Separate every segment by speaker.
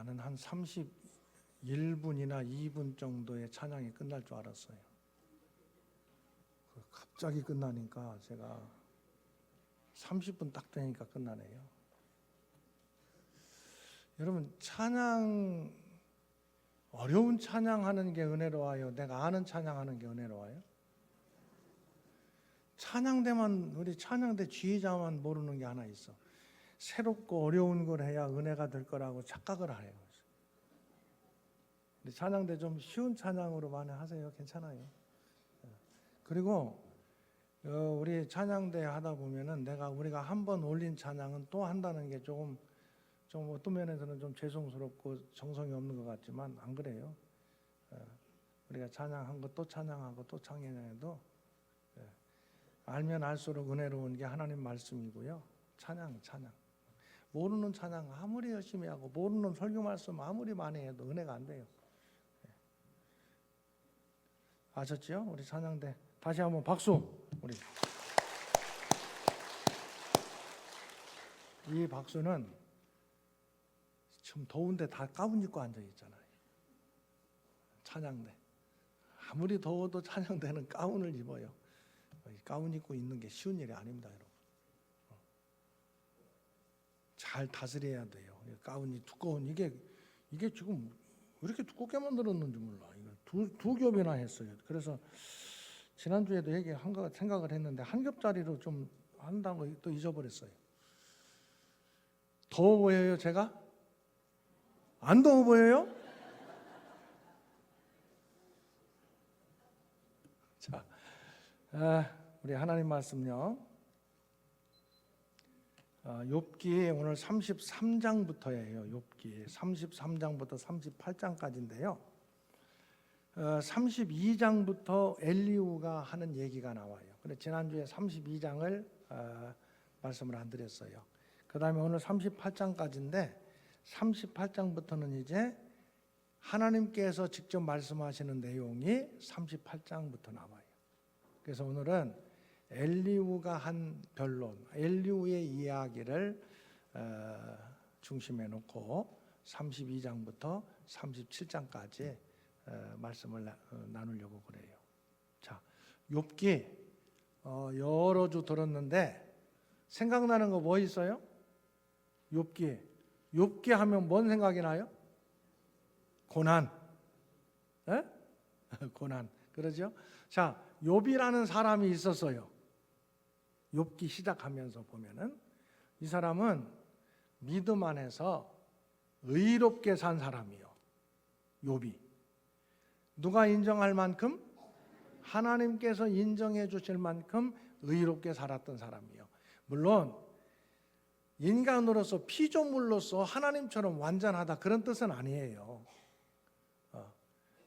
Speaker 1: 나는 한 31분이나 2분 정도의 찬양이 끝날 줄 알았어요. 갑자기 끝나니까 제가 30분 딱 되니까 끝나네요. 여러분, 찬양, 어려운 찬양하는 게 은혜로워요? 내가 아는 찬양하는 게 은혜로워요? 찬양대만, 우리 찬양대 지휘자만 모르는 게 하나 있어. 새롭고 어려운 걸 해야 은혜가 될 거라고 착각을 해요. 근데 찬양대 좀 쉬운 찬양으로 많이 하세요. 괜찮아요. 그리고 우리 찬양대 하다 보면은 우리가 한 번 올린 찬양은 또 한다는 게 좀 어떤 면에서는 좀 죄송스럽고 정성이 없는 것 같지만 안 그래요. 우리가 찬양한 거 또 찬양하고 또 찬양해도 알면 알수록 은혜로운 게 하나님 말씀이고요. 찬양. 모르는 찬양 아무리 열심히 하고 모르는 설교 말씀 아무리 많이 해도 은혜가 안 돼요. 아셨죠? 우리 찬양대 다시 한번 박수. 우리 이 박수는 지금 더운데 다 가운 입고 앉아 있잖아요. 찬양대 아무리 더워도 찬양대는 가운을 입어요. 가운 입고 있는 게 쉬운 일이 아닙니다, 여러분. 잘 다스려야 돼요. 가운이 두꺼운 이게 지금 왜 이렇게 두껍게 만들었는지 몰라. 이거 두 겹이나 했어요. 그래서 지난주에도 얘기한 거 생각을 했는데 한 겹짜리로 좀 한다고 또 잊어버렸어요. 더워 보여요, 제가? 안 더워 보여요? 자, 우리 하나님 말씀요. 욥기 오늘 33장부터예요. 욥기 33장부터 38장까지인데요. 32장부터 엘리후가 하는 얘기가 나와요. 근데 지난주에 32장을 말씀을 안 드렸어요. 그 다음에 오늘 38장까지인데 38장부터는 이제 하나님께서 직접 말씀하시는 내용이 38장부터 나와요. 그래서 오늘은 엘리후가 한 변론, 엘리후의 이야기를 중심에 놓고 32장부터 37장까지 말씀을 나누려고 그래요. 자, 욥기 여러 주 들었는데 생각나는 거 뭐 있어요? 욥기 하면 뭔 생각이 나요? 고난. 에? 고난. 그러죠? 자, 욥이라는 사람이 있었어요. 욥기 시작하면서 보면은 이 사람은 믿음 안에서 의롭게 산 사람이요. 욥이. 누가 인정할 만큼? 하나님께서 인정해 주실 만큼 의롭게 살았던 사람이요. 물론 인간으로서 피조물로서 하나님처럼 완전하다 그런 뜻은 아니에요.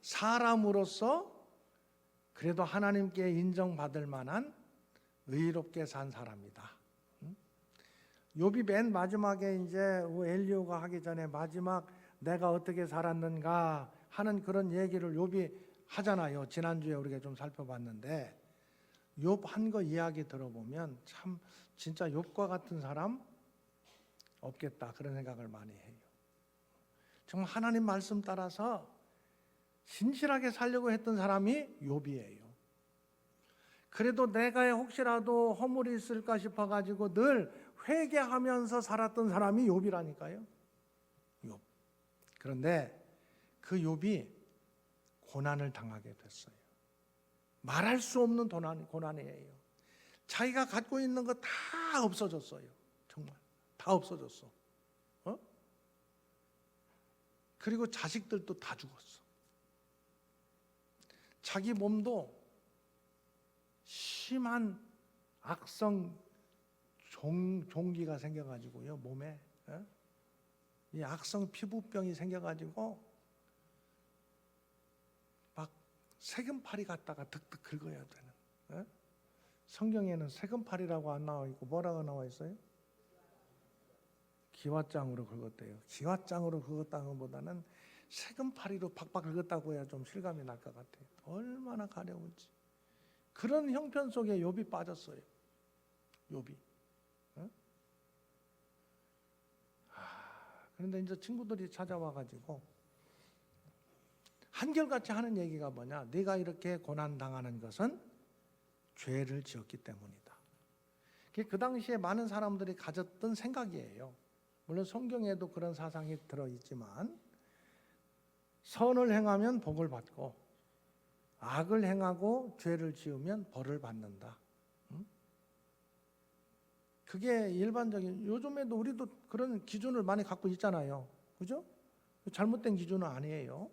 Speaker 1: 사람으로서 그래도 하나님께 인정받을 만한 의롭게 산 사람이다. 욥이 맨 마지막에 이제 엘리후가 하기 전에 마지막 내가 어떻게 살았는가 하는 그런 얘기를 욥이 하잖아요. 지난주에 우리가 좀 살펴봤는데 욥 한 거 이야기 들어보면 참 진짜 욥과 같은 사람 없겠다 그런 생각을 많이 해요. 정말 하나님 말씀 따라서 신실하게 살려고 했던 사람이 욥이에요. 그래도 내가 혹시라도 허물이 있을까 싶어가지고 늘 회개하면서 살았던 사람이 욥이라니까요. 욥. 그런데 그 욥이 고난을 당하게 됐어요. 말할 수 없는 고난이에요. 자기가 갖고 있는 거 다 없어졌어요. 정말 다 없어졌어. 그리고 자식들도 다 죽었어. 자기 몸도 심한 악성 종기가 생겨가지고요. 몸에 이 악성 피부병이 생겨가지고 막 세금파리 갖다가 득득 긁어야 되는. 성경에는 세금파리라고 안 나와 있고 뭐라고 나와 있어요? 기왓장으로 긁었대요. 기왓장으로 긁었다는 것보다는 세금파리로 팍팍 긁었다고 해야 좀 실감이 날 것 같아요. 얼마나 가려운지. 그런 형편 속에 욥이 빠졌어요. 욥이. 그런데 이제 친구들이 찾아와 가지고 한결같이 하는 얘기가 뭐냐? 네가 이렇게 고난 당하는 것은 죄를 지었기 때문이다. 그 당시에 많은 사람들이 가졌던 생각이에요. 물론 성경에도 그런 사상이 들어있지만 선을 행하면 복을 받고 악을 행하고 죄를 지으면 벌을 받는다. 그게 일반적인, 요즘에도 우리도 그런 기준을 많이 갖고 있잖아요. 그죠? 잘못된 기준은 아니에요.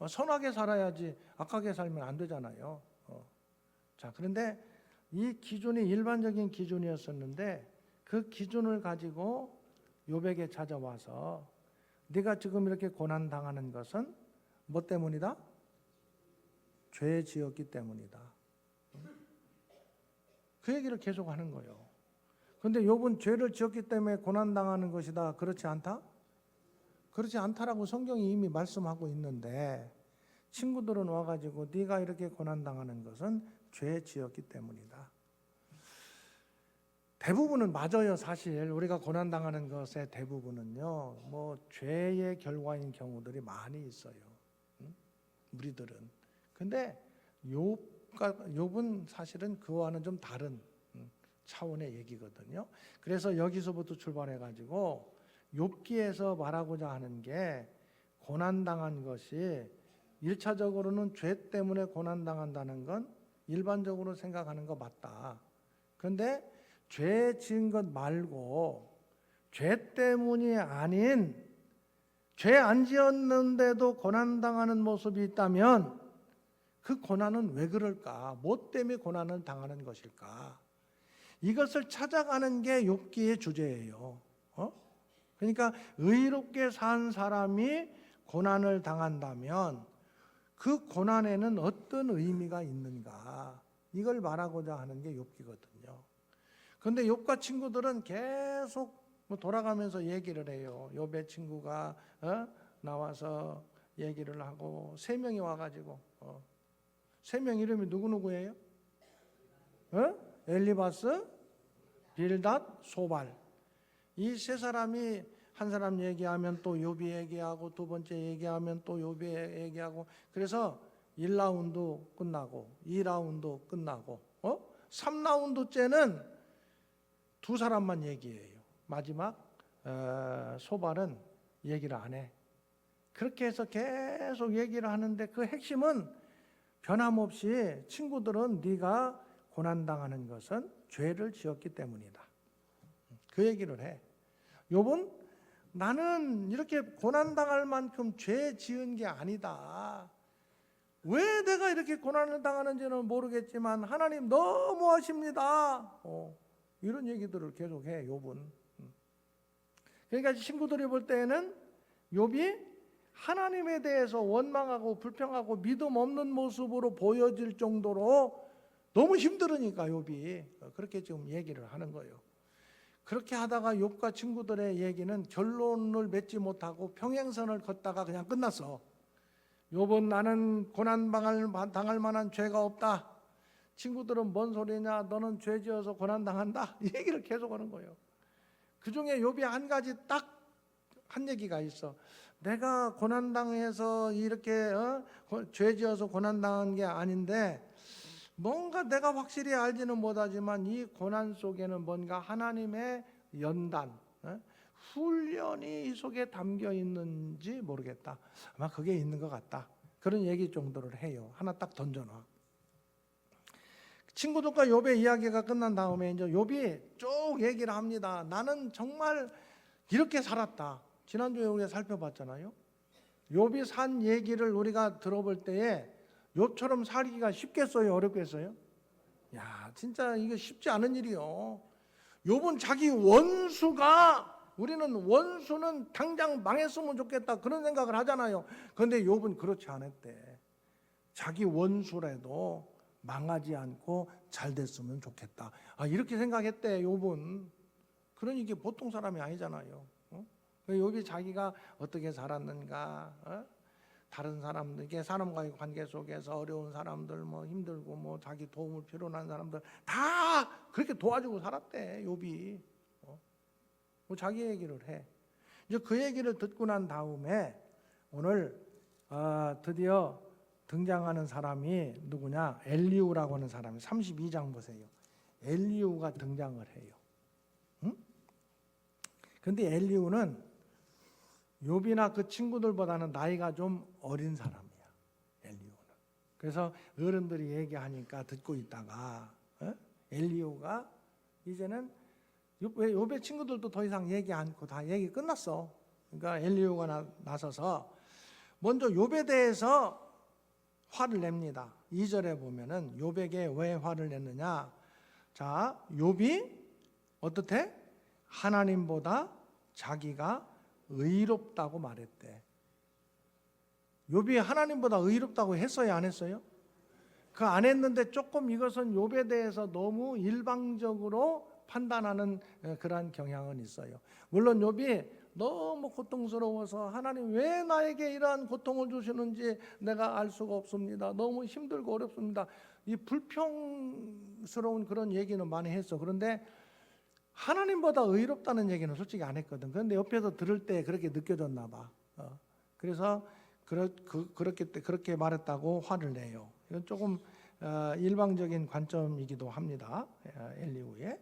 Speaker 1: 선하게 살아야지 악하게 살면 안 되잖아요. 자, 그런데 이 기준이 일반적인 기준이었었는데 그 기준을 가지고 욥에게 찾아와서 네가 지금 이렇게 고난 당하는 것은 뭐 때문이다? 죄 지었기 때문이다. 그 얘기를 계속 하는 거예요. 그런데 욥은 죄를 지었기 때문에 고난 당하는 것이다. 그렇지 않다? 그렇지 않다라고 성경이 이미 말씀하고 있는데 친구들은 와가지고 네가 이렇게 고난 당하는 것은 죄 지었기 때문이다. 대부분은 맞아요. 사실 우리가 고난 당하는 것의 대부분은요, 뭐 죄의 결과인 경우들이 많이 있어요. 우리들은. 근데 욥은 사실은 그와는 좀 다른 차원의 얘기거든요. 그래서 여기서부터 출발해 가지고 욥기에서 말하고자 하는 게 고난 당한 것이 1차적으로는 죄 때문에 고난 당한다는 건 일반적으로 생각하는 거 맞다. 그런데 죄 지은 것 말고 죄 때문이 아닌 죄 안 지었는데도 고난당하는 모습이 있다면 그 고난은 왜 그럴까? 뭐 때문에 고난을 당하는 것일까? 이것을 찾아가는 게 욥기의 주제예요. 그러니까 의롭게 산 사람이 고난을 당한다면 그 고난에는 어떤 의미가 있는가? 이걸 말하고자 하는 게 욥기거든요. 그런데 욥과 친구들은 계속 돌아가면서 얘기를 해요. 욥의 친구가 나와서 얘기를 하고 3명이 와가지고 3명 이름이 누구누구예요? 엘리바스, 빌닷, 소발. 이 3사람이 한 사람 얘기하면 또 욥이 얘기하고 두 번째 얘기하면 또 욥이 얘기하고 그래서 1라운드 끝나고 2라운드 끝나고 3라운드째는 2사람만 얘기해요. 마지막 소발은 얘기를 안 해. 그렇게 해서 계속 얘기를 하는데 그 핵심은 변함없이 친구들은 네가 고난당하는 것은 죄를 지었기 때문이다. 그 얘기를 해. 욥은 나는 이렇게 고난당할 만큼 죄 지은 게 아니다. 왜 내가 이렇게 고난을 당하는지는 모르겠지만 하나님 너무하십니다. 이런 얘기들을 계속해 욥은. 그러니까 친구들이 볼 때는 욥이 하나님에 대해서 원망하고 불평하고 믿음 없는 모습으로 보여질 정도로 너무 힘들으니까 욥이 그렇게 지금 얘기를 하는 거예요. 그렇게 하다가 욥과 친구들의 얘기는 결론을 맺지 못하고 평행선을 걷다가 그냥 끝났어. 욥은 나는 고난 당할 만한 죄가 없다. 친구들은 뭔 소리냐? 너는 죄 지어서 고난 당한다. 이 얘기를 계속 하는 거예요. 그 중에 욥이 한 가지 딱 한 얘기가 있어. 내가 고난 당해서 이렇게 죄 지어서 고난 당한 게 아닌데 뭔가 내가 확실히 알지는 못하지만 이 고난 속에는 뭔가 하나님의 연단, 훈련이 이 속에 담겨 있는지 모르겠다. 아마 그게 있는 것 같다. 그런 얘기 정도를 해요. 하나 딱 던져놔. 친구들과 욥의 이야기가 끝난 다음에 이제 욥이 쭉 얘기를 합니다. 나는 정말 이렇게 살았다. 지난주에 우리가 살펴봤잖아요. 욥이 산 얘기를 우리가 들어볼 때에 욥처럼 살기가 쉽겠어요? 어렵겠어요? 야, 진짜 이거 쉽지 않은 일이요. 욥은 자기 원수가, 우리는 원수는 당장 망했으면 좋겠다 그런 생각을 하잖아요. 그런데 욥은 그렇지 않았대. 자기 원수라도 망하지 않고 잘 됐으면 좋겠다. 이렇게 생각했대 욥은. 그러니 이게 보통 사람이 아니잖아요. 욥이 자기가 어떻게 살았는가, 다른 사람들에게 사람과의 관계 속에서 어려운 사람들, 뭐 힘들고 뭐 자기 도움을 필요로 한 사람들 다 그렇게 도와주고 살았대 욥이. 뭐 자기 얘기를 해. 이제 그 얘기를 듣고 난 다음에 오늘 드디어 등장하는 사람이 누구냐? 엘리후라고 하는 사람이 32장 보세요. 엘리후가 등장을 해요. 응? 근데 엘리후는 욥이나 그 친구들보다는 나이가 좀 어린 사람이야. 엘리후는. 그래서 어른들이 얘기하니까 듣고 있다가 엘리후가 이제는 욥의 친구들도 더 이상 얘기 않고 다 얘기 끝났어. 그러니까 엘리후가 나서서 먼저 욥에 대해서 화를 냅니다. 2절에 보면은 욥에게 왜 화를 냈느냐? 자, 욥이 어떻게? 하나님보다 자기가 의롭다고 말했대. 욥이 하나님보다 의롭다고 했어요, 안 했어요? 그 안 했는데 조금 이것은 욥에 대해서 너무 일방적으로 판단하는 그러한 경향은 있어요. 물론 욥이 너무 고통스러워서 하나님 왜 나에게 이러한 고통을 주시는지 내가 알 수가 없습니다. 너무 힘들고 어렵습니다. 이 불평스러운 그런 얘기는 많이 했어. 그런데 하나님보다 의롭다는 얘기는 솔직히 안 했거든. 그런데 옆에서 들을 때 그렇게 느껴졌나 봐. 그래서 그렇게 말했다고 화를 내요. 이건 조금 일방적인 관점이기도 합니다. 엘리후의.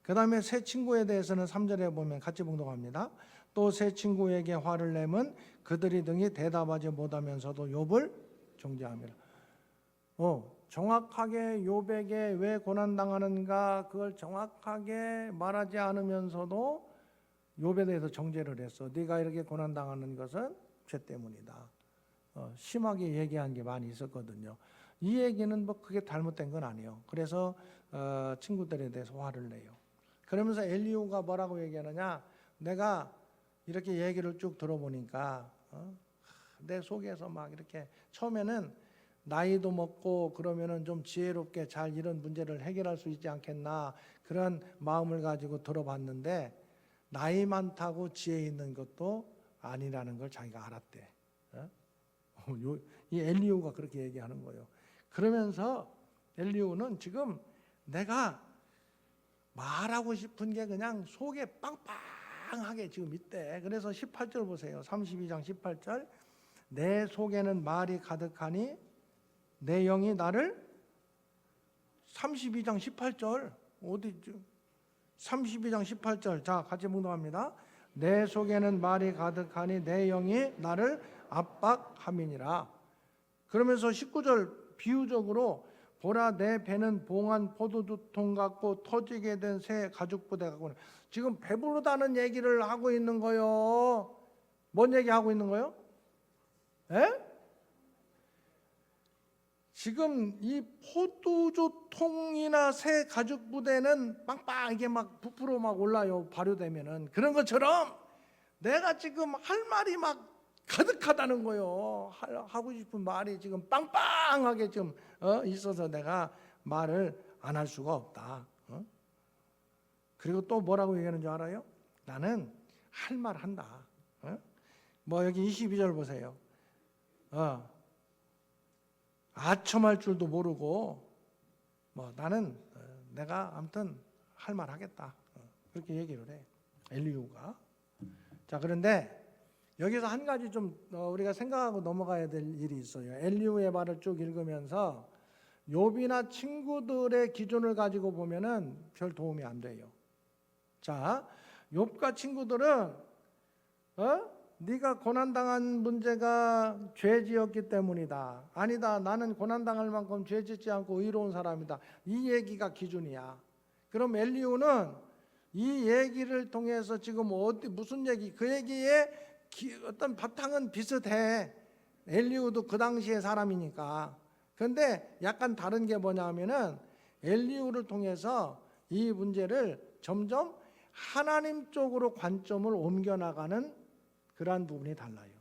Speaker 1: 그 다음에 새 친구에 대해서는 3절에 보면 같이 봉독합니다. 또 새 친구에게 화를 내면 그들이 등이 대답하지 못하면서도 욥을 정죄함이라. 정확하게 욥에게 왜 고난당하는가 그걸 정확하게 말하지 않으면서도 욥에 대해서 정죄를 했어. 네가 이렇게 고난당하는 것은 죄 때문이다. 심하게 얘기한 게 많이 있었거든요. 이 얘기는 뭐 그게 잘못된 건 아니에요. 그래서 친구들에 대해서 화를 내요. 그러면서 엘리후가 뭐라고 얘기하느냐? 내가 이렇게 얘기를 쭉 들어보니까 내 속에서 막 이렇게 처음에는 나이도 먹고 그러면은 좀 지혜롭게 잘 이런 문제를 해결할 수 있지 않겠나 그런 마음을 가지고 들어봤는데 나이 많다고 지혜 있는 것도 아니라는 걸 자기가 알았대. 이 엘리후가 그렇게 얘기하는 거예요. 그러면서 엘리후는 지금 내가 말하고 싶은 게 그냥 속에 빵빵하게 지금 있대. 그래서 18절 보세요. 32장 18절. 내 속에는 말이 가득하니 내 영이 나를 32장 18절 어디죠? 32장 18절. 자, 같이 묵상합니다. 내 속에는 말이 가득하니 내 영이 나를 압박함이니라. 그러면서 19절 비유적으로 보라 내 배는 봉한 포도주통 같고 터지게 된 새 가죽부대 같고. 지금 배부르다는 얘기를 하고 있는 거요. 뭔 얘기 하고 있는 거요? 에? 지금 이 포도주통이나 새 가죽부대는 빵빵 이게 막 부풀어 막 올라요. 발효되면은 그런 것처럼 내가 지금 할 말이 막 가득하다는 거요. 하고 싶은 말이 지금 빵빵하게 좀 있어서 내가 말을 안 할 수가 없다. 그리고 또 뭐라고 얘기하는 줄 알아요? 나는 할 말 한다. 뭐 여기 22절 보세요. 아첨할 줄도 모르고 뭐 나는 내가 아무튼 할 말 하겠다. 그렇게 얘기를 해. 엘리후가. 자, 그런데 여기서 한 가지 좀 우리가 생각하고 넘어가야 될 일이 있어요. 엘리후의 말을 쭉 읽으면서 욥이나 친구들의 기준을 가지고 보면은 별 도움이 안 돼요. 자, 욥과 친구들은 네가 고난당한 문제가 죄지었기 때문이다. 아니다. 나는 고난당할 만큼 죄짓지 않고 의로운 사람이다. 이 얘기가 기준이야. 그럼 엘리후는 이 얘기를 통해서 지금 무슨 얘기? 그 얘기에 어떤 바탕은 비슷해. 엘리후도 그 당시의 사람이니까. 그런데 약간 다른 게 뭐냐면은 엘리후를 통해서 이 문제를 점점 하나님 쪽으로 관점을 옮겨나가는 그러한 부분이 달라요.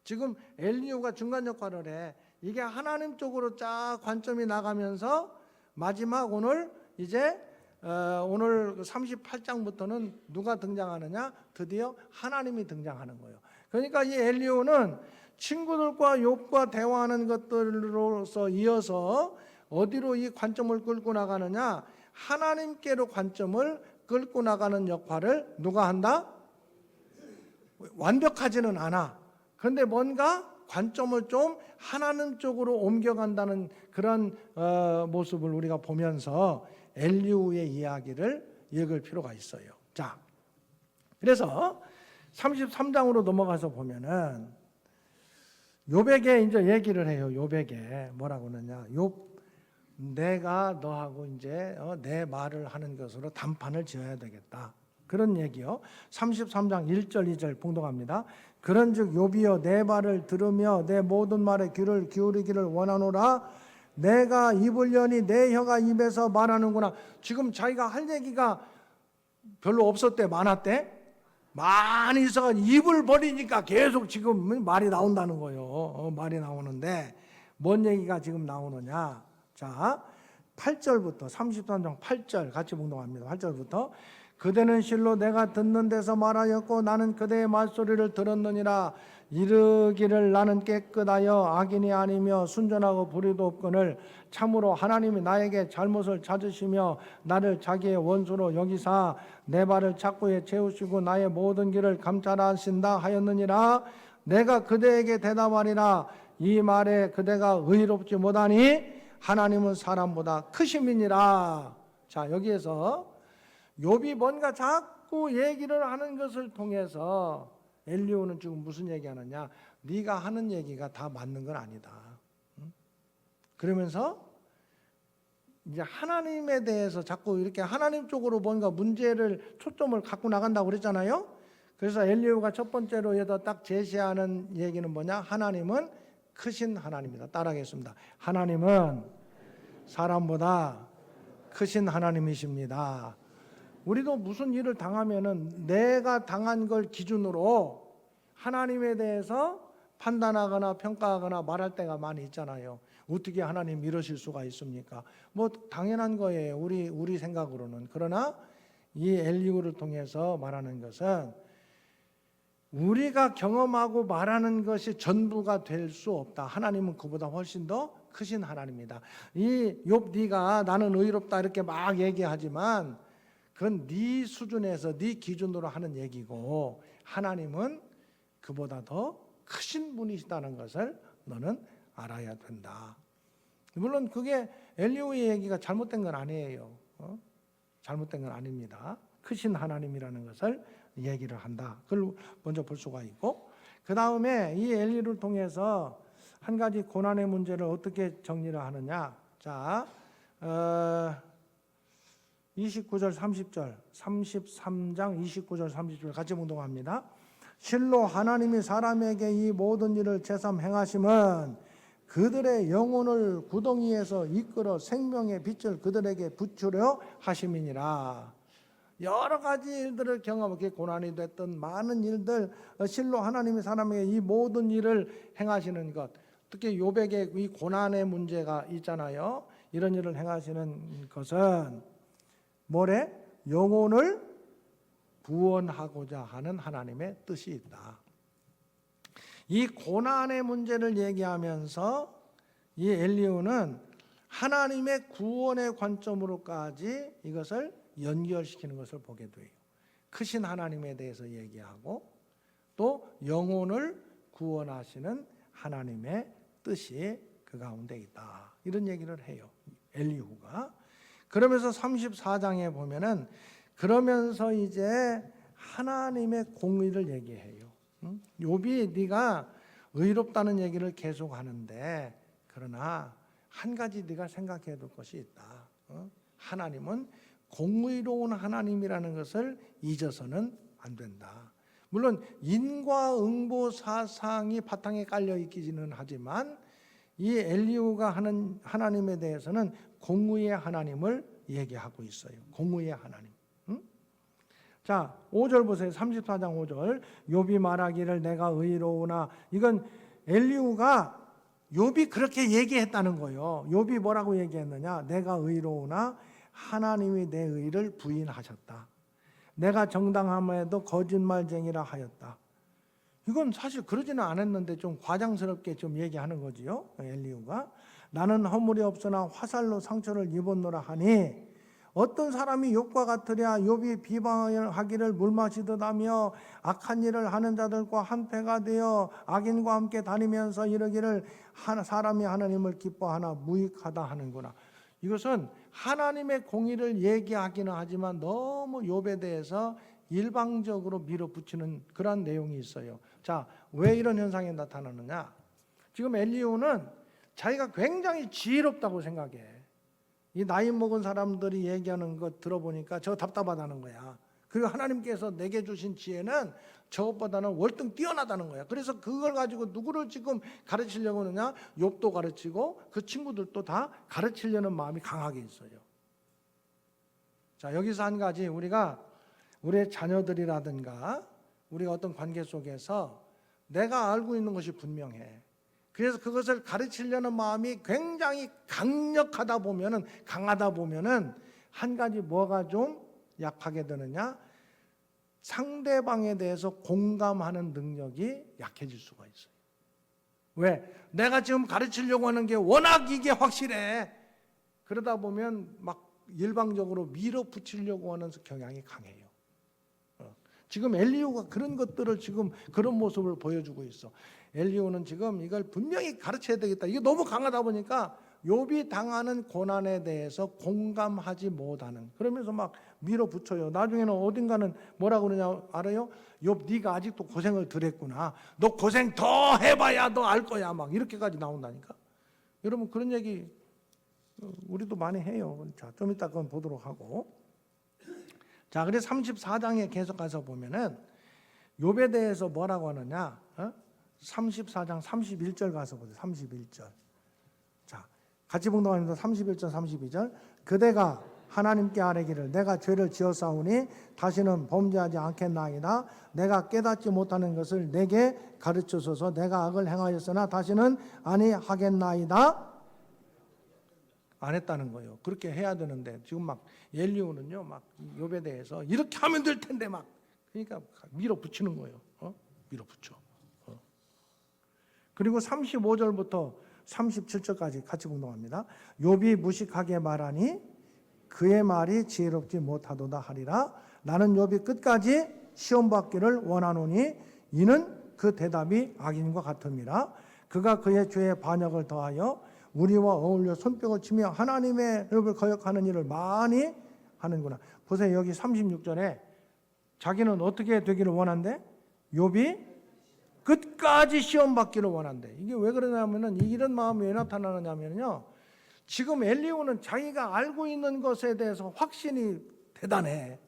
Speaker 1: 지금 엘리후가 중간 역할을 해. 이게 하나님 쪽으로 쫙 관점이 나가면서 마지막 오늘 이제 오늘 38장부터는 누가 등장하느냐? 드디어 하나님이 등장하는 거예요. 그러니까 이 엘리후는 친구들과 욥과 대화하는 것들로서 이어서 어디로 이 관점을 끌고 나가느냐? 하나님께로 관점을 끌고 나가는 역할을 누가 한다? 완벽하지는 않아. 그런데 뭔가 관점을 좀 하나님 쪽으로 옮겨간다는 그런 모습을 우리가 보면서 엘리후의 이야기를 읽을 필요가 있어요. 자, 그래서 33장으로 넘어가서 보면은 욥에게 이제 얘기를 해요. 욥에게 뭐라고 하느냐? 욥, 내가 너하고 이제 내 말을 하는 것으로 단판을 지어야 되겠다. 그런 얘기요. 33장 1절 2절 봉독합니다. 그런즉 욥이여 내 말을 들으며 내 모든 말에 귀를 기울이기를 원하노라. 내가 입을 여니 내 혀가 입에서 말하는구나. 지금 자기가 할 얘기가 별로 없었대, 많았대. 많이 있어가지고 입을 버리니까 계속 지금 말이 나온다는 거예요. 말이 나오는데 뭔 얘기가 지금 나오느냐? 자, 8절부터 33장 8절 같이 봉독합니다. 8절부터 그대는 실로 내가 듣는 데서 말하였고 나는 그대의 말소리를 들었느니라. 이르기를 나는 깨끗하여 악인이 아니며 순전하고 불의도 없거늘 참으로 하나님이 나에게 잘못을 찾으시며 나를 자기의 원수로 여기사 내 발을 착고에 채우시고 나의 모든 길을 감찰하신다 하였느니라. 내가 그대에게 대답하리라. 이 말에 그대가 의롭지 못하니 하나님은 사람보다 크심이니라. 자, 여기에서 욥이 뭔가 자꾸 얘기를 하는 것을 통해서 엘리후는 지금 무슨 얘기하느냐? 네가 하는 얘기가 다 맞는 건 아니다. 그러면서 이제 하나님에 대해서 자꾸 이렇게 하나님 쪽으로 뭔가 문제를 초점을 갖고 나간다고 그랬잖아요. 그래서 엘리후가 첫 번째로 여기다 딱 제시하는 얘기는 뭐냐? 하나님은 크신 하나님이다. 따라하겠습니다. 하나님은 사람보다 크신 하나님이십니다. 우리도 무슨 일을 당하면은 내가 당한 걸 기준으로 하나님에 대해서 판단하거나 평가하거나 말할 때가 많이 있잖아요. 어떻게 하나님 이러실 수가 있습니까? 뭐 당연한 거예요. 우리 생각으로는. 그러나 이 엘리후를 통해서 말하는 것은 우리가 경험하고 말하는 것이 전부가 될 수 없다. 하나님은 그보다 훨씬 더 크신 하나님이다. 이 욥 네가 나는 의롭다 이렇게 막 얘기하지만 그건 네 수준에서 네 기준으로 하는 얘기고 하나님은 그보다 더 크신 분이시다는 것을 너는 알아야 된다. 물론 그게 엘리후의 얘기가 잘못된 건 아니에요. 잘못된 건 아닙니다. 크신 하나님이라는 것을 얘기를 한다. 그걸 먼저 볼 수가 있고 그 다음에 이 엘리후를 통해서 한 가지 고난의 문제를 어떻게 정리를 하느냐. 자, 29절 30절 33장 29절 30절 같이 봉독합니다. 실로 하나님이 사람에게 이 모든 일을 제삼 행하심은 그들의 영혼을 구덩이에서 이끌어 생명의 빛을 그들에게 비추려 하심이니라. 여러 가지 일들을 경험하게 고난이 됐던 많은 일들 실로 하나님이 사람에게 이 모든 일을 행하시는 것 특히 욥에게 이 고난의 문제가 있잖아요. 이런 일을 행하시는 것은 뭐래? 영혼을 구원하고자 하는 하나님의 뜻이 있다. 이 고난의 문제를 얘기하면서 이 엘리후는 하나님의 구원의 관점으로까지 이것을 연결시키는 것을 보게 돼요. 크신 하나님에 대해서 얘기하고 또 영혼을 구원하시는 하나님의 뜻이 그 가운데 있다. 이런 얘기를 해요. 엘리후가. 그러면서 34장에 보면은 그러면서 이제 하나님의 공의를 얘기해요. 욥이 네가 의롭다는 얘기를 계속 하는데 그러나 한 가지 네가 생각해야 될 것이 있다. 하나님은 공의로운 하나님이라는 것을 잊어서는 안 된다. 물론 인과응보 사상이 바탕에 깔려 있기는 하지만 이 엘리후가 하는 하나님에 대해서는 공의의 하나님을 얘기하고 있어요. 공의의 하나님. 자, 5절 보세요. 34장 5절. 욥이 말하기를 내가 의로우나 이건 엘리후가 욥이 그렇게 얘기했다는 거예요. 욥이 뭐라고 얘기했느냐? 내가 의로우나 하나님이 내 의를 부인하셨다. 내가 정당함에도 거짓말쟁이라 하였다. 이건 사실 그러지는 않았는데 좀 과장스럽게 좀 얘기하는 거지요. 엘리후가 나는 허물이 없으나 화살로 상처를 입었노라 하니 어떤 사람이 욥과 같으랴. 욥이 비방하기를 물 마시듯 하며 악한 일을 하는 자들과 한패가 되어 악인과 함께 다니면서 이르기를 사람이 하나님을 기뻐하나 무익하다 하는구나. 이것은 하나님의 공의를 얘기하기는 하지만 너무 욥에 대해서 일방적으로 밀어붙이는 그런 내용이 있어요. 자, 왜 이런 현상이 나타나느냐? 지금 엘리후는 자기가 굉장히 지혜롭다고 생각해. 이 나이 먹은 사람들이 얘기하는 거 들어보니까 저 답답하다는 거야. 그리고 하나님께서 내게 주신 지혜는 저것보다는 월등 뛰어나다는 거야. 그래서 그걸 가지고 누구를 지금 가르치려고 하느냐? 욥도 가르치고 그 친구들도 다 가르치려는 마음이 강하게 있어요. 자, 여기서 한 가지, 우리가 우리의 자녀들이라든가 우리가 어떤 관계 속에서 내가 알고 있는 것이 분명해. 그래서 그것을 가르치려는 마음이 굉장히 강하다 보면은 한 가지 뭐가 좀 약하게 되느냐? 상대방에 대해서 공감하는 능력이 약해질 수가 있어요. 왜? 내가 지금 가르치려고 하는 게 워낙 이게 확실해. 그러다 보면 막 일방적으로 밀어붙이려고 하는 경향이 강해요. 지금 엘리후가 그런 것들을 지금 그런 모습을 보여주고 있어. 엘리후는 지금 이걸 분명히 가르쳐야 되겠다. 이게 너무 강하다 보니까 욥이 당하는 고난에 대해서 공감하지 못하는, 그러면서 막 밀어붙여요. 나중에는 어딘가는 뭐라고 그러냐 알아요? 욥, 네가 아직도 고생을 덜 했구나. 너 고생 더 해봐야 너 알 거야. 막 이렇게까지 나온다니까. 여러분 그런 얘기 우리도 많이 해요. 자, 좀 이따 그건 보도록 하고. 자, 그래서 34장에 계속 가서 보면은 욥에 대해서 뭐라고 하느냐? 34장 31절 가서 보세요. 31절. 자, 같이 봉독합니다. 31절 32절. 그대가 하나님께 아뢰기를 내가 죄를 지었사오니 다시는 범죄하지 않겠나이다. 내가 깨닫지 못하는 것을 내게 가르쳐서서 내가 악을 행하였으나 다시는 아니하겠나이다. 안 했다는 거예요. 그렇게 해야 되는데 지금 막 엘리후는요, 막 욥에 대해서 이렇게 하면 될 텐데 막 그러니까 밀어붙이는 거예요. 밀어붙여. 그리고 35절부터 37절까지 같이 봉독합니다. 욥이 무식하게 말하니 그의 말이 지혜롭지 못하도다 하리라. 나는 욥이 끝까지 시험 받기를 원하노니 이는 그 대답이 악인과 같음이라. 그가 그의 죄에 반역을 더하여 우리와 어울려 손뼉을 치며 하나님의 법을 거역하는 일을 많이 하는구나. 보세요. 여기 36절에 자기는 어떻게 되기를 원한대? 욥이 끝까지 시험 받기를 원한대. 이게 왜 그러냐면은 이런 마음이 왜 나타나느냐면요. 지금 엘리후는 자기가 알고 있는 것에 대해서 확신이 대단해.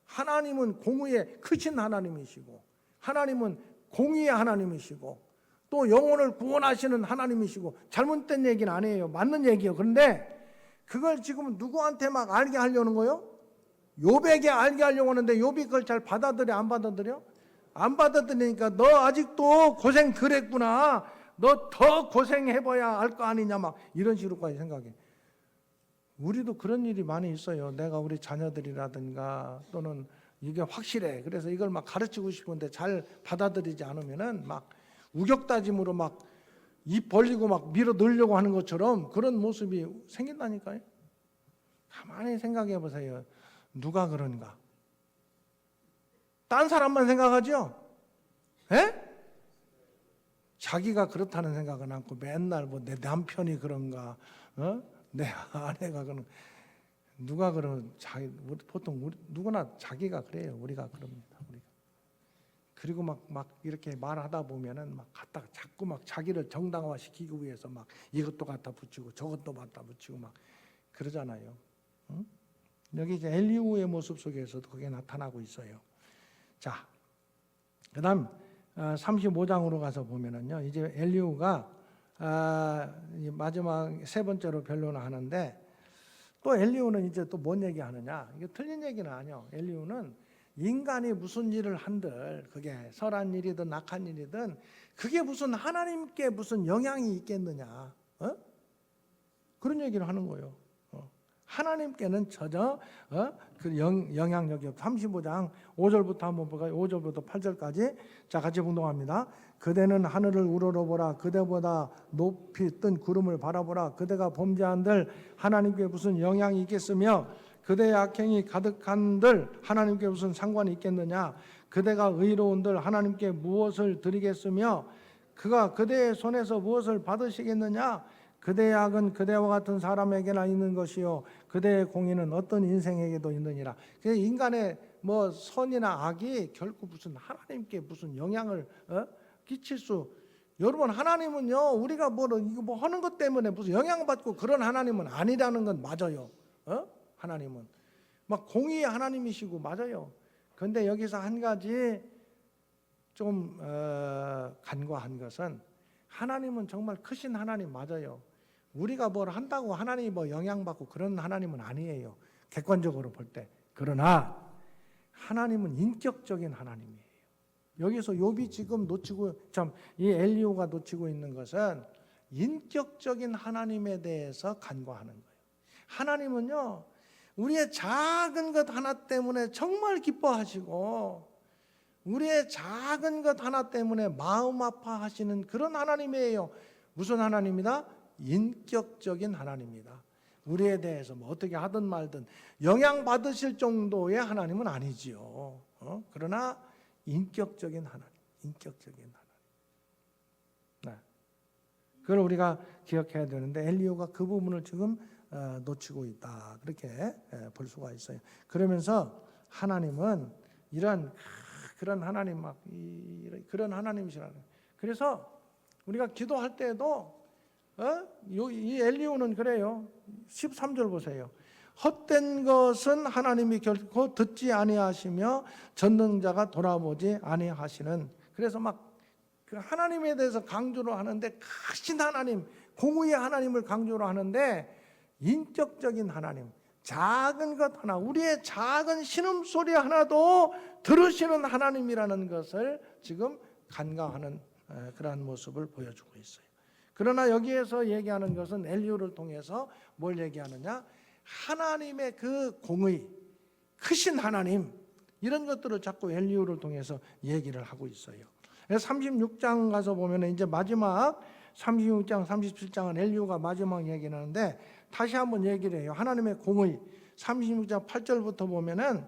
Speaker 1: 하나님은 공의의 크신 하나님이시고, 하나님은 공의의 하나님이시고, 또 영혼을 구원하시는 하나님이시고, 잘못된 얘기는 아니에요. 맞는 얘기예요. 그런데 그걸 지금 누구한테 막 알게 하려는 거예요? 욥에게 알게 하려고 하는데 욥이 그걸 잘 받아들여? 안 받아들여? 안 받아들이니까 너 아직도 고생 덜 했구나. 너 더 고생해봐야 알 거 아니냐. 막 이런 식으로까지 생각해. 우리도 그런 일이 많이 있어요. 내가 우리 자녀들이라든가 또는 이게 확실해. 그래서 이걸 막 가르치고 싶은데 잘 받아들이지 않으면은 막 우격다짐으로 막 입 벌리고 막 밀어 넣으려고 하는 것처럼 그런 모습이 생긴다니까요. 가만히 생각해 보세요. 누가 그런가? 딴 사람만 생각하죠? 에? 자기가 그렇다는 생각은 않고 맨날 뭐 내 남편이 그런가, 내 아내가 그런, 누가 그런, 보통 우리 누구나 자기가 그래요. 우리가 그럽니다. 우리가. 그리고 막 이렇게 말하다 보면은 막 갖다가 자꾸 막 자기를 정당화시키기 위해서 막 이것도 갖다 붙이고 저것도 갖다 붙이고 막 그러잖아요. 응? 여기 이제 엘리후의 모습 속에서도 그게 나타나고 있어요. 자, 그다음 35장으로 가서 보면은요, 이제 엘리후가 마지막 세 번째로 변론을 하는데, 또 엘리후는 이제 또 뭔 얘기하느냐? 이게 틀린 얘기는 아니요. 엘리후는 인간이 무슨 일을 한들 그게 선한 일이든 악한 일이든 그게 무슨 하나님께 무슨 영향이 있겠느냐? 그런 얘기를 하는 거예요. 하나님께는 전혀 그 영향력이 없다. 35장 5절부터 한번 볼까요? 5절부터 8절까지. 자, 같이 봉독합니다. 그대는 하늘을 우러러보라. 그대보다 높이 뜬 구름을 바라보라. 그대가 범죄한들 하나님께 무슨 영향이 있겠으며 그대의 악행이 가득한들 하나님께 무슨 상관이 있겠느냐. 그대가 의로운들 하나님께 무엇을 드리겠으며 그가 그대의 손에서 무엇을 받으시겠느냐. 그대의 악은 그대와 같은 사람에게나 있는 것이요 그대의 공의는 어떤 인생에게도 있느니라. 인간의 뭐 선이나 악이 결코 무슨 하나님께 무슨 영향을 끼칠 수. 여러분, 하나님은요 우리가 이거 뭐 하는 것 때문에 무슨 영향받고 그런 하나님은 아니라는 건 맞아요. 하나님은 막 공의의 하나님이시고 맞아요. 그런데 여기서 한 가지 좀 간과한 것은 하나님은 정말 크신 하나님 맞아요. 우리가 뭘 한다고 하나님이 뭐 영향받고 그런 하나님은 아니에요. 객관적으로 볼 때. 그러나 하나님은 인격적인 하나님이에요. 여기서 욥이 지금 이 엘리후가 놓치고 있는 것은 인격적인 하나님에 대해서 간과하는 거예요. 하나님은요 우리의 작은 것 하나 때문에 정말 기뻐하시고 우리의 작은 것 하나 때문에 마음 아파하시는 그런 하나님이에요. 무슨 하나님이다? 인격적인 하나님이다. 우리에 대해서 뭐 어떻게 하든 말든 영향받으실 정도의 하나님은 아니지요. 그러나 인격적인 하나님, 인격적인 하나님. 네. 그걸 우리가 기억해야 되는데 엘리후가 그 부분을 지금 놓치고 있다. 그렇게 볼 수가 있어요. 그러면서 하나님은 그런 하나님 그런 하나님이시라는. 그래서 우리가 기도할 때에도 이 엘리후는 그래요. 13절 보세요. 헛된 것은 하나님이 결코 듣지 아니하시며 전능자가 돌아보지 아니하시는. 그래서 막 그 하나님에 대해서 강조를 하는데 크신 하나님, 공의의 하나님을 강조를 하는데 인격적인 하나님, 작은 것 하나, 우리의 작은 신음소리 하나도 들으시는 하나님이라는 것을 지금 간과하는 그러한 모습을 보여주고 있어요. 그러나 여기에서 얘기하는 것은 엘리후를 통해서 뭘 얘기하느냐? 하나님의 그 공의, 크신 하나님, 이런 것들을 자꾸 엘리후를 통해서 얘기를 하고 있어요. 36장 가서 보면 이제 마지막 36장, 37장은 엘리후가 마지막 얘기를 하는데 다시 한번 얘기를 해요. 하나님의 공의. 36장 8절부터 보면은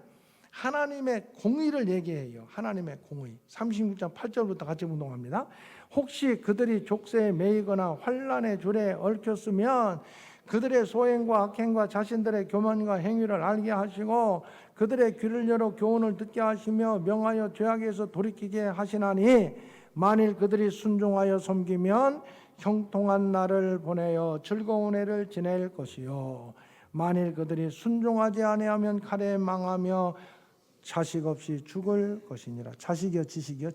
Speaker 1: 하나님의 공의를 얘기해요. 하나님의 공의. 36장 8절부터 같이 운동합니다. 혹시 그들이 족쇄에 매이거나 환난의 줄에 얽혔으면 그들의 소행과 악행과 자신들의 교만과 행위를 알게 하시고 그들의 귀를 열어 교훈을 듣게 하시며 명하여 죄악에서 돌이키게 하시나니 만일 그들이 순종하여 섬기면 형통한 날을 보내어 즐거운 해를 지낼 것이요 만일 그들이 순종하지 아니하면 칼에 망하며 자식 없이 죽을 것이니라. 자식이요 지식이요?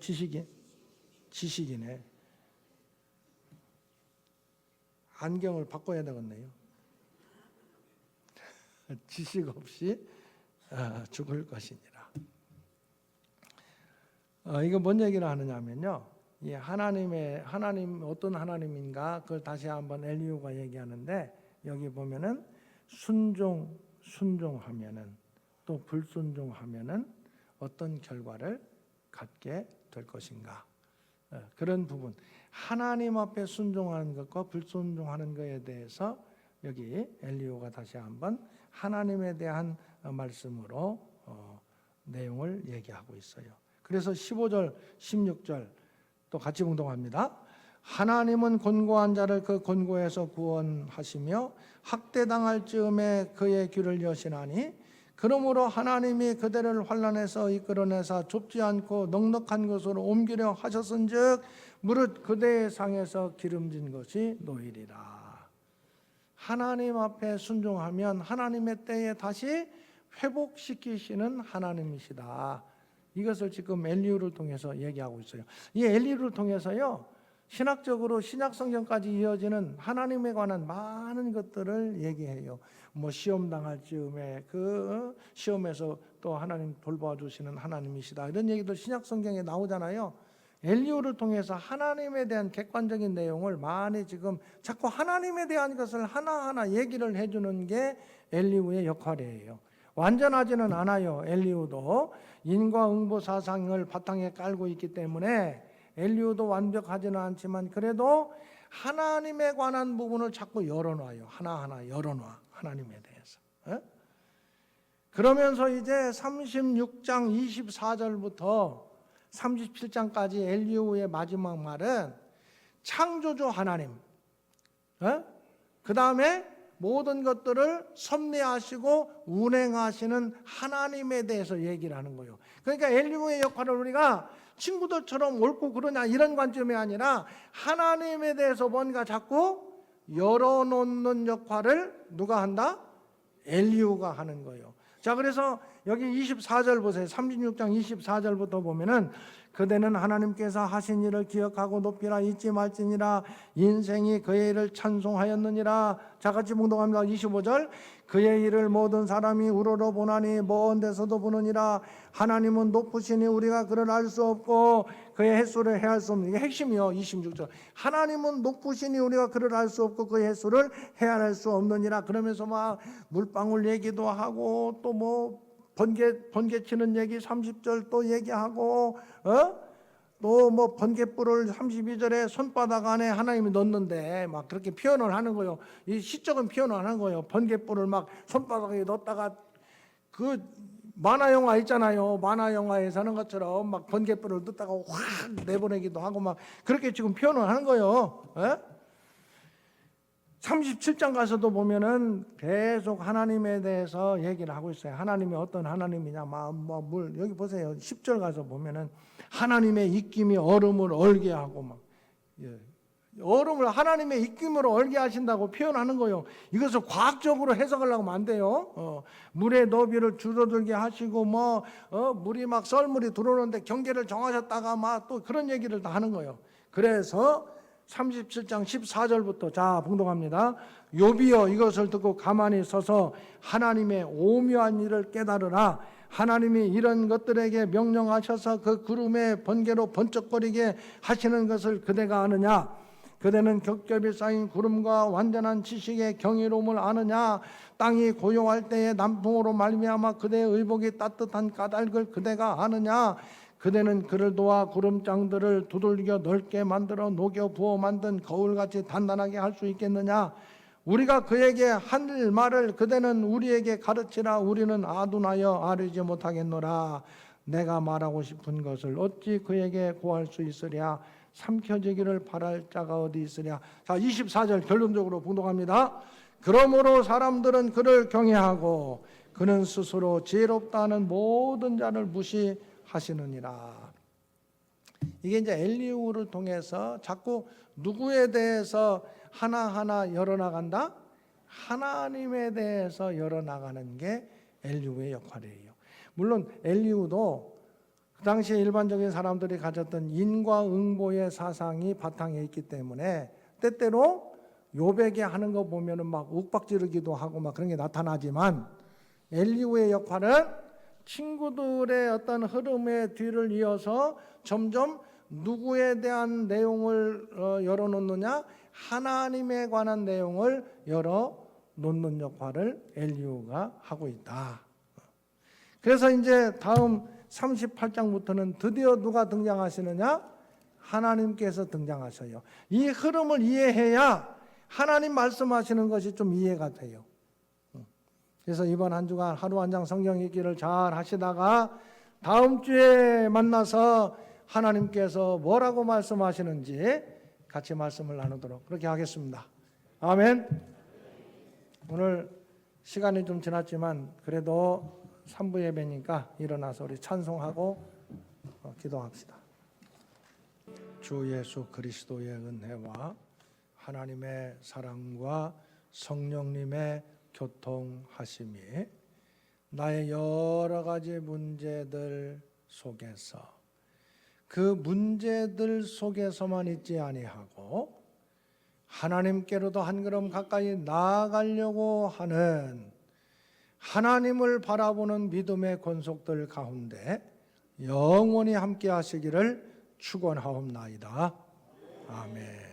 Speaker 1: 지식이네. 안경을 바꿔야 되겠네요. 지식 없이 죽을 것이니라. 이거 뭔 얘기를 하느냐면요. 이 하나님 어떤 하나님인가 그걸 다시 한번 엘리후가 얘기하는데 여기 보면은 순종하면은 또 불순종하면은 어떤 결과를 갖게 될 것인가. 그런 부분. 하나님 앞에 순종하는 것과 불순종하는 것에 대해서 여기 엘리후가 다시 한번 하나님에 대한 말씀으로 내용을 얘기하고 있어요. 그래서 15절, 16절 또 같이 공동합니다. 하나님은 곤고한 자를 그 곤고에서 구원하시며 학대당할 즈음에 그의 귀를 여시나니 그러므로 하나님이 그대를 환난에서 이끌어내사 좁지 않고 넉넉한 곳으로 옮기려 하셨은즉 무릇 그대의 상에서 기름진 것이 놓이리라. 하나님 앞에 순종하면 하나님의 때에 다시 회복시키시는 하나님이시다. 이것을 지금 엘리후를 통해서 얘기하고 있어요. 이 엘리후를 통해서요 신학적으로 신약 성경까지 이어지는 하나님에 관한 많은 것들을 얘기해요. 뭐 시험 당할 즈음에 그 시험에서 또 하나님 돌봐주시는 하나님이시다. 이런 얘기도 신약 성경에 나오잖아요. 엘리후를 통해서 하나님에 대한 객관적인 내용을 많이 지금 자꾸 하나님에 대한 것을 하나하나 얘기를 해주는 게 엘리후의 역할이에요. 완전하지는 않아요. 엘리후도 인과응보 사상을 바탕에 깔고 있기 때문에 엘리후도 완벽하지는 않지만 그래도 하나님에 관한 부분을 자꾸 열어놔요. 하나하나 열어놔. 하나님에 대해서. 그러면서 이제 36장 24절부터 37장까지 엘리후의 마지막 말은 창조주 하나님, 그 다음에 모든 것들을 섭리하시고 운행하시는 하나님에 대해서 얘기를 하는 거예요. 그러니까 엘리후의 역할을 우리가 친구들처럼 옳고 그러냐 이런 관점이 아니라 하나님에 대해서 뭔가 자꾸 열어놓는 역할을 누가 한다? 엘리후가 하는 거예요. 자, 그래서 여기 24절 보세요. 36장 24절부터 보면은 그대는 하나님께서 하신 일을 기억하고 높이라 잊지 말지니라 인생이 그의 일을 찬송하였느니라. 자, 같이 봉독합니다. 25절 그의 일을 모든 사람이 우러러 보나니 먼 데서도 보느니라. 하나님은 높으시니 우리가 그를 알 수 없고 그의 횟수를 헤아릴 수 없는, 이게 핵심이요. 26절 하나님은 높으시니 우리가 그를 알 수 없고 그의 횟수를 헤아릴 수 없느니라. 그러면서 막 물방울 얘기도 하고 또 뭐 번개 치는 얘기 30절 또 얘기하고 또 뭐 번개불을 32절에 손바닥 안에 하나님이 넣는데 막 그렇게 표현을 하는 거예요. 이 시적인 표현을 하는 거예요. 번개불을 막 손바닥에 넣었다가 그 만화 영화 있잖아요. 만화 영화에 사는 것처럼 막 번개불을 넣다가 확 내보내기도 하고 막 그렇게 지금 표현을 하는 거예요. 37장 가서도 보면은 계속 하나님에 대해서 얘기를 하고 있어요. 하나님이 어떤 하나님이냐, 물 여기 보세요. 10절 가서 보면은 하나님의 입김이 얼음을 얼게 하고 막 얼음을 하나님의 입김으로 얼게 하신다고 표현하는 거예요. 이것을 과학적으로 해석하려고 하면 안 돼요. 물의 너비를 줄어들게 하시고 물이 막 썰물이 들어오는데 경계를 정하셨다가 막 또 그런 얘기를 다 하는 거예요. 그래서 37장 14절부터 자 봉독합니다. 욥이여 이것을 듣고 가만히 서서 하나님의 오묘한 일을 깨달으라. 하나님이 이런 것들에게 명령하셔서 그 구름의 번개로 번쩍거리게 하시는 것을 그대가 아느냐? 그대는 겹겹이 쌓인 구름과 완전한 지식의 경이로움을 아느냐? 땅이 고요할 때에 남풍으로 말미암아 그대의 의복이 따뜻한 까닭을 그대가 아느냐? 그대는 그를 도와 구름장들을 두들겨 넓게 만들어 녹여 부어 만든 거울같이 단단하게 할 수 있겠느냐? 우리가 그에게 할 말을 그대는 우리에게 가르치라. 우리는 아둔하여 알지 못하겠노라. 내가 말하고 싶은 것을 어찌 그에게 고할 수 있으랴? 삼켜지기를 바랄 자가 어디 있으랴? 자, 24절 결론적으로 봉독합니다. 그러므로 사람들은 그를 경외하고 그는 스스로 지혜롭다는 모든 자를 무시하시느니라. 이게 이제 엘리후를 통해서 자꾸 누구에 대해서 하나하나 열어나간다? 하나님에 대해서 열어나가는 게 엘리후의 역할이에요. 물론 엘리후도 그 당시에 일반적인 사람들이 가졌던 인과응보의 사상이 바탕에 있기 때문에 때때로 욥에게 하는 거 보면은 막 윽박지르기도 하고 막 그런 게 나타나지만 엘리후의 역할은 친구들의 어떤 흐름의 뒤를 이어서 점점 누구에 대한 내용을 열어놓느냐? 하나님에 관한 내용을 열어놓는 역할을 엘리후가 하고 있다. 그래서 이제 다음 38장부터는 드디어 누가 등장하시느냐? 하나님께서 등장하셔요. 이 흐름을 이해해야 하나님 말씀하시는 것이 좀 이해가 돼요. 그래서 이번 한 주간 하루 한 장 성경 읽기를 잘 하시다가 다음 주에 만나서 하나님께서 뭐라고 말씀하시는지 같이 말씀을 나누도록 그렇게 하겠습니다. 아멘. 오늘 시간이 좀 지났지만 그래도 3부 예배니까 일어나서 우리 찬송하고 기도합시다. 주 예수 그리스도의 은혜와 하나님의 사랑과 성령님의 교통하심이 나의 여러 가지 문제들 속에서 그 문제들 속에서만 있지 아니하고 하나님께로도 한 걸음 가까이 나아가려고 하는 하나님을 바라보는 믿음의 권속들 가운데 영원히 함께 하시기를 축원하옵나이다. 아멘.